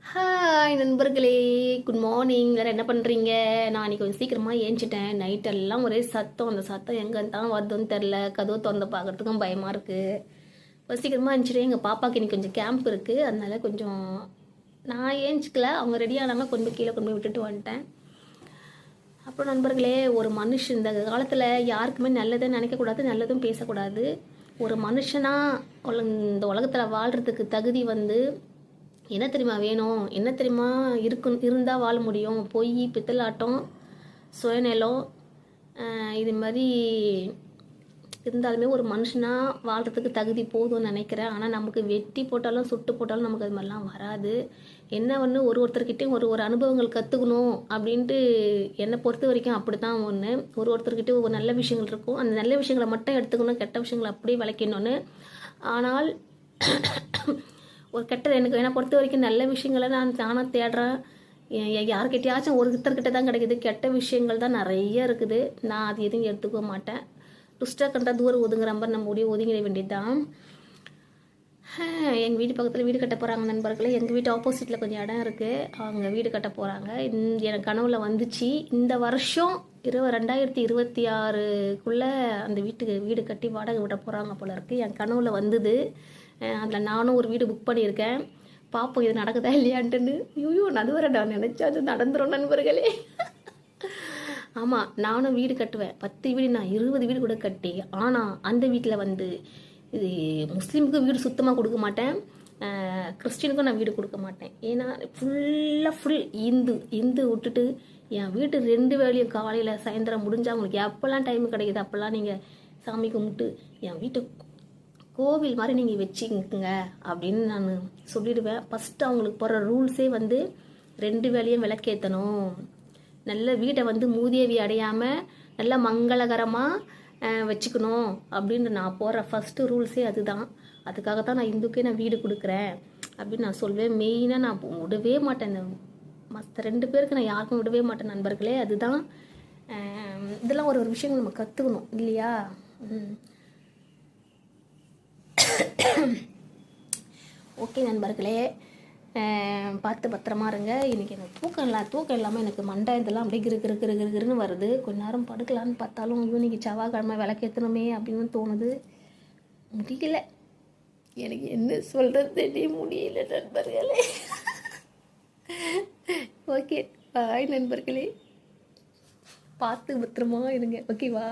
Hi நண்பர்களே, good morning. வேறு என்ன பண்ணுறீங்க? நான் இன்னைக்கு கொஞ்சம் சீக்கிரமாக ஏஞ்சிட்டேன். நைட்டெல்லாம் ஒரே சத்தம். அந்த சத்தம் எங்கே தான் வருதுன்னு தெரில. கதவு திறந்து பார்க்குறதுக்கும் பயமாக இருக்குது. இப்போ சீக்கிரமாக ஏஞ்சிட்டேன். எங்கள் பாப்பாவுக்கு இன்னைக்கு கொஞ்சம் கேம்ப் இருக்குது. அதனால கொஞ்சம் நான் ஏஞ்சிக்கல. அவங்க ரெடி ஆனாங்க, கொண்டு போய் கீழே கொண்டு போய் விட்டுட்டு வந்துட்டேன். அப்புறம் நண்பர்களே, ஒரு மனுஷன் இந்த காலத்தில் யாருக்குமே நல்லதும் நினைக்கக்கூடாது, நல்லதும் பேசக்கூடாது. ஒரு மனுஷனாக இந்த உலகத்தில் வாழ்கிறதுக்கு தகுதி என்ன தெரியுமா வேணும்? என்ன தெரியுமா இருந்தால் வாழ முடியும்? பொய், பித்தலாட்டம், சுயநலம், இது மாதிரி இருந்தாலுமே ஒரு மனுஷனாக வாழ்கிறதுக்கு தகுதி போதும்னு நினைக்கிறேன். ஆனால் நமக்கு வெட்டி போட்டாலும் சுட்டு போட்டாலும் நமக்கு அது மாதிரிலாம் வராது. என்ன ஒருத்தர்கிட்டையும் ஒரு அனுபவங்கள் கற்றுக்கணும் அப்படின்ட்டு என்னை பொறுத்த வரைக்கும் அப்படி தான் ஒருத்தர்கிட்டையும் ஒரு நல்ல விஷயங்கள் இருக்கும். அந்த நல்ல விஷயங்களை மட்டும் எடுத்துக்கணும், கெட்ட விஷயங்களை அப்படியே விளக்கணும்னு. ஆனால் ஒரு கெட்டது என்னை பொறுத்த வரைக்கும் நல்ல விஷயங்களை நான் தானாக தேடுறேன். யாருக்கிட்டையாச்சும் ஒருத்தர்கிட்ட தான் கிடைக்குது. கெட்ட விஷயங்கள் தான் நிறைய இருக்குது. நான் அது எதுவும் எடுத்துக்க மாட்டேன். டுஸ்டாக கண்டா தூரம் ஒதுங்குற மாதிரி நம்ம ஒதுங்கிட வேண்டியது தான். எங்கள் வீட்டு பக்கத்தில் வீடு கட்ட போகிறாங்க நண்பர்களே. எங்கள் வீட்டு ஆப்போசிட்டில் கொஞ்சம் இடம் இருக்குது. அவங்க வீடு கட்ட போகிறாங்க. எனக்கு கனவுல வந்துச்சு. இந்த வருஷம் 2026க்குள்ளே அந்த வீடு கட்டி வாடகை விட போகிறாங்க போல இருக்குது. என் கனவுல வந்தது. அதில் நானும் ஒரு வீடு புக் பண்ணியிருக்கேன். பார்ப்போம் இது நடக்குதா இல்லையான்ட்டுன்னு. ஐயோ, நடுவரை நான் நினச்சா அது நடந்துடும் நண்பர்களே. ஆமாம், நானும் வீடு கட்டுவேன். 10 வீடு, நான் 20 வீடு கூட கட்டி. ஆனால் அந்த வீட்டில் இது முஸ்லீமுக்கு வீடு சுத்தமாக கொடுக்க மாட்டேன், கிறிஸ்டினுக்கும் நான் வீடு கொடுக்க மாட்டேன். ஏன்னா ஃபுல் இந்து விட்டுட்டு என் வீட்டு 2 வேளையும் காலையில் சாயந்தரம் முடிஞ்சால் உங்களுக்கு எப்போல்லாம் டைம் கிடைக்குது அப்போல்லாம் நீங்கள் சாமி கும்பிட்டு என் வீட்டை கோவில் மாதிரி நீங்கள் வச்சுக்கங்க அப்படின்னு நான் சொல்லிடுவேன். ஃபஸ்ட்டு அவங்களுக்கு போகிற ரூல்ஸே 2 வேளையும் விளக்கேற்றணும், நல்ல வீட்டை மூதேவி அடையாமல் நல்ல மங்களகரமாக வச்சுக்கணும் அப்படின்னு நான் போகிற ஃபஸ்ட்டு ரூல்ஸே அதுதான். அதுக்காக தான் நான் இந்துக்கே நான் வீடு கொடுக்குறேன் அப்படின்னு நான் சொல்வேன். மெயினாக நான் விடவே மாட்டேன். இந்த மற்ற 2 பேருக்கு நான் யாருக்கும் விடவே மாட்டேன் நண்பர்களே. அதுதான் இதெல்லாம் ஒரு விஷயங்கள் நம்ம கற்றுக்கணும் இல்லையா? ஓகே நண்பர்களே, பார்த்து பத்திரமா இருங்க. இன்றைக்கி எனக்கு தூக்கம் இல்லாமல் எனக்கு மண்டை இதெல்லாம் அப்படியே கிருன்னு வருது. கொஞ்ச நேரம் படுக்கலான்னு பார்த்தாலும் இன்னைக்கு செவ்வாய்க்கிழமை விளக்கேற்றணுமே அப்படின்னு தோணுது. முடியல, எனக்கு என்ன சொல்கிறது முடியல நண்பர்களே. ஓகே, பாய் நண்பர்களே, பார்த்து பத்திரமா இருங்க. ஓகேவா?